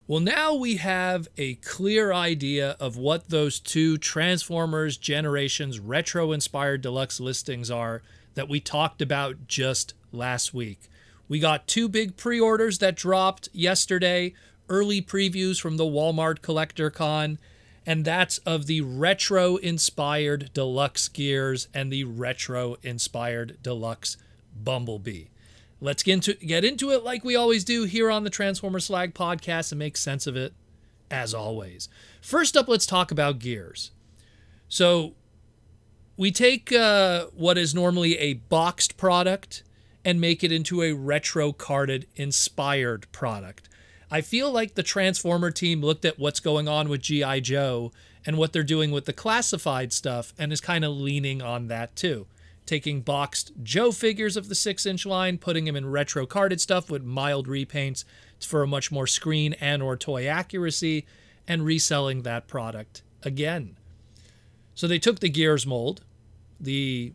Well, now we have a clear idea of what those two Transformers Generations retro-inspired deluxe listings are that we talked about just last week. We got two big pre-orders that dropped yesterday, early previews from the Walmart Collector Con, and that's of the retro-inspired deluxe Gears and the retro-inspired deluxe Bumblebee. Let's get into it like we always do here on the Transformer Slag podcast and make sense of it as always. First up, let's talk about Gears. So we take what is normally a boxed product and make it into a retro carded inspired product. I feel like the Transformer team looked at what's going on with G.I. Joe and what they're doing with the classified stuff and is kind of leaning on that too. Taking boxed Joe figures of the 6-inch line, putting them in retro carded stuff with mild repaints for a much more screen and or toy accuracy, and reselling that product again. So they took the Gears mold, the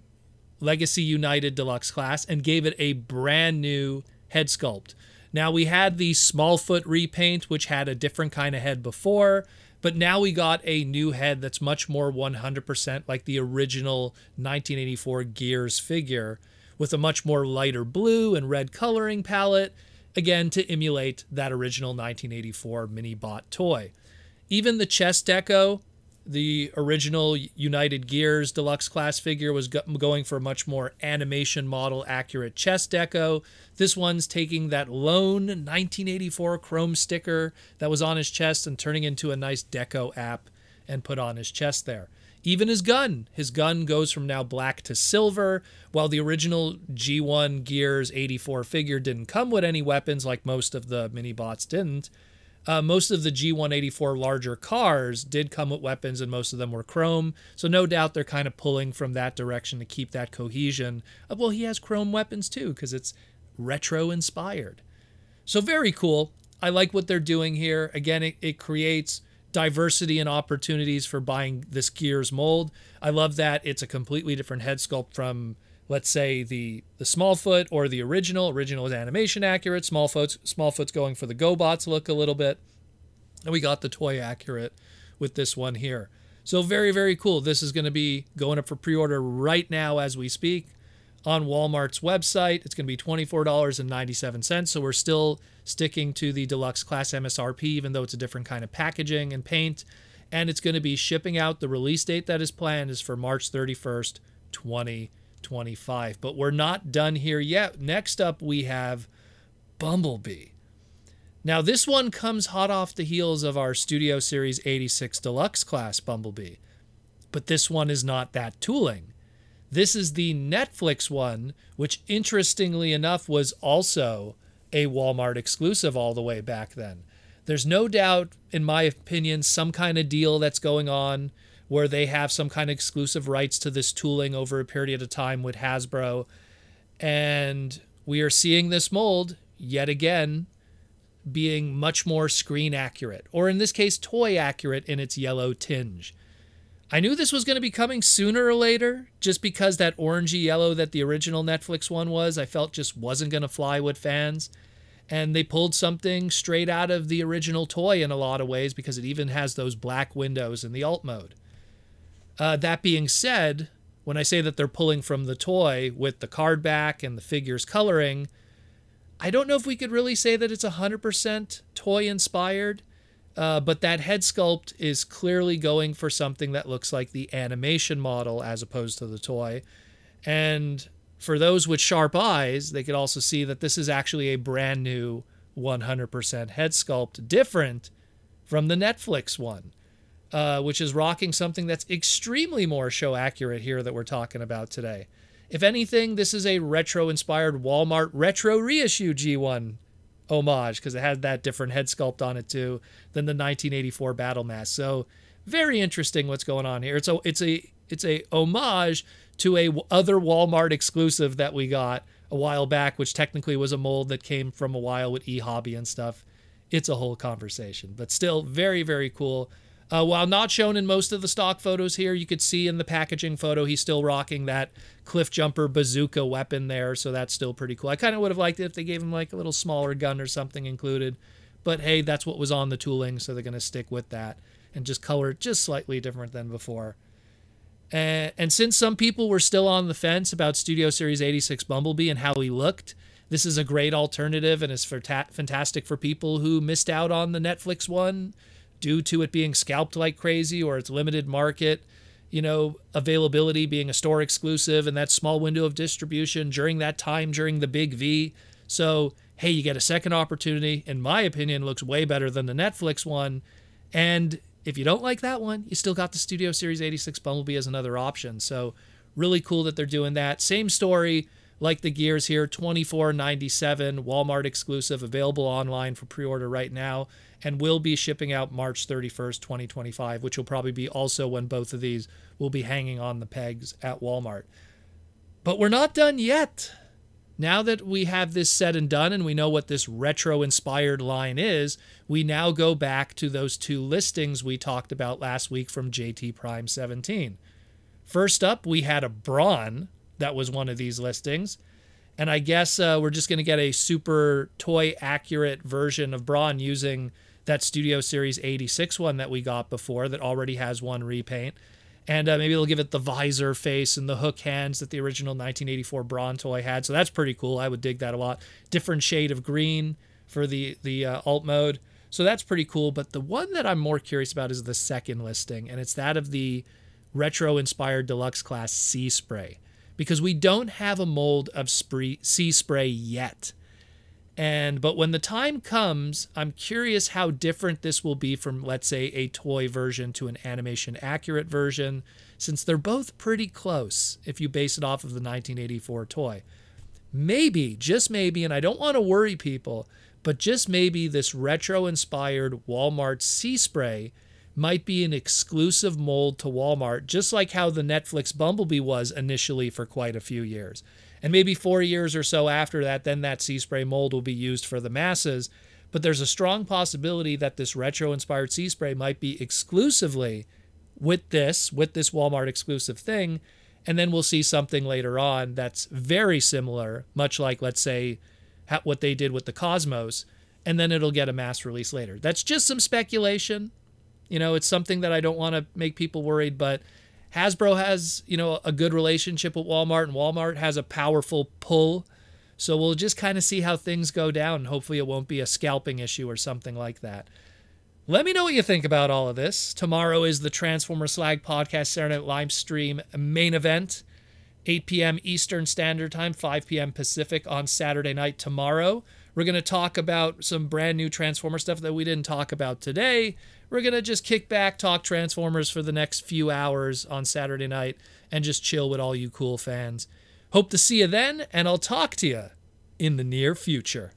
Legacy United Deluxe class, and gave it a brand new head sculpt. Now we had the Smallfoot repaint, which had a different kind of head before, but now we got a new head that's much more 100% like the original 1984 Gears figure, with a much more lighter blue and red coloring palette, again to emulate that original 1984 mini-bot toy. Even the chest deco, the original United Gears Deluxe class figure, was going for a much more animation model accurate chest deco. This one's taking that lone 1984 chrome sticker that was on his chest and turning into a nice deco app and put on his chest there. Even his gun goes from now black to silver. While the original G1 Gears 84 figure didn't come with any weapons like most of the mini-bots didn't, most of the G184 larger cars did come with weapons, and most of them were chrome. So no doubt they're kind of pulling from that direction to keep that cohesion of, well, he has chrome weapons too, because it's retro inspired. So very cool. I like what they're doing here. Again, it creates diversity and opportunities for buying this Gears mold. I love that it's a completely different head sculpt from, let's say, the Smallfoot or the original. Original is animation accurate. Smallfoot's going for the GoBots look a little bit. And we got the toy accurate with this one here. So very, very cool. This is going to be going up for pre-order right now as we speak on Walmart's website. It's going to be $24.97. So we're still sticking to the deluxe class MSRP, even though it's a different kind of packaging and paint. And it's going to be shipping out. The release date that is planned is for March 31st, 2025. But we're not done here yet. Next up, we have Bumblebee. Now, this one comes hot off the heels of our Studio Series 86 Deluxe class Bumblebee. But this one is not that tooling. This is the Netflix one, which interestingly enough was also a Walmart exclusive all the way back then. There's no doubt, in my opinion, some kind of deal that's going on where they have some kind of exclusive rights to this tooling over a period of time with Hasbro. And we are seeing this mold, yet again, being much more screen accurate, or in this case, toy accurate in its yellow tinge. I knew this was going to be coming sooner or later, just because that orangey yellow that the original Netflix one was, I felt just wasn't going to fly with fans. And they pulled something straight out of the original toy in a lot of ways, because it even has those black windows in the alt mode. That being said, when I say that they're pulling from the toy with the card back and the figures coloring, I don't know if we could really say that it's 100% toy inspired. But that head sculpt is clearly going for something that looks like the animation model as opposed to the toy. And for those with sharp eyes, they could also see that this is actually a brand new 100% head sculpt, different from the Netflix one, which is rocking something that's extremely more show accurate here that we're talking about today. If anything, this is a retro-inspired Walmart retro reissue G1 homage, because it had that different head sculpt on it too than the 1984 Battle Mask. So very interesting what's going on here. It's a homage to a other Walmart exclusive that we got a while back, which technically was a mold that came from a while with eHobby and stuff. It's a whole conversation, but still very, very cool. While not shown in most of the stock photos here, you could see in the packaging photo he's still rocking that cliff jumper bazooka weapon there, so that's still pretty cool. I kind of would have liked it if they gave him like a little smaller gun or something included, but hey, that's what was on the tooling, so they're going to stick with that and just color it just slightly different than before. And since some people were still on the fence about Studio Series 86 Bumblebee and how he looked, this is a great alternative and is fantastic for people who missed out on the Netflix one due to it being scalped like crazy, or its limited market, availability being a store exclusive and that small window of distribution during that time during the big V. So, hey, you get a second opportunity. In my opinion, looks way better than the Netflix one. And if you don't like that one, you still got the Studio Series 86 Bumblebee as another option. So really cool that they're doing that. Same story like the gears here, $24.97, Walmart exclusive, available online for pre-order right now, and will be shipping out March 31st, 2025, which will probably be also when both of these will be hanging on the pegs at Walmart. But we're not done yet. Now that we have this said and done and we know what this retro-inspired line is, we now go back to those two listings we talked about last week from JT Prime 17. First up, we had a Brawn that was one of these listings. And I guess we're just going to get a super toy-accurate version of Brawn using that Studio Series 86 one that we got before that already has one repaint. And maybe they'll give it the visor face and the hook hands that the original 1984 Brawn toy had. So that's pretty cool. I would dig that a lot. Different shade of green for the alt mode. So that's pretty cool. But the one that I'm more curious about is the second listing. And it's that of the retro-inspired deluxe class Seaspray. Because we don't have a mold of Seaspray yet. But when the time comes, I'm curious how different this will be from, let's say, a toy version to an animation accurate version, since they're both pretty close if you base it off of the 1984 toy. Maybe, just maybe, and I don't want to worry people, but just maybe this retro-inspired Walmart Seaspray might be an exclusive mold to Walmart, just like how the Netflix Bumblebee was initially for quite a few years. And maybe 4 years or so after that, then that Seaspray mold will be used for the masses. But there's a strong possibility that this retro-inspired Seaspray might be exclusively with this Walmart exclusive thing. And then we'll see something later on that's very similar, much like, let's say, what they did with the Cosmos. And then it'll get a mass release later. That's just some speculation. It's something that I don't want to make people worried, but Hasbro has, a good relationship with Walmart, and Walmart has a powerful pull. So we'll just kind of see how things go down. Hopefully it won't be a scalping issue or something like that. Let me know what you think about all of this. Tomorrow is the Transformers Slag Podcast Saturday Night Live stream main event, 8 p.m. Eastern Standard Time, 5 p.m. Pacific on Saturday night tomorrow. We're going to talk about some brand new Transformer stuff that we didn't talk about today. We're going to just kick back, talk Transformers for the next few hours on Saturday night, and just chill with all you cool fans. Hope to see you then, and I'll talk to you in the near future.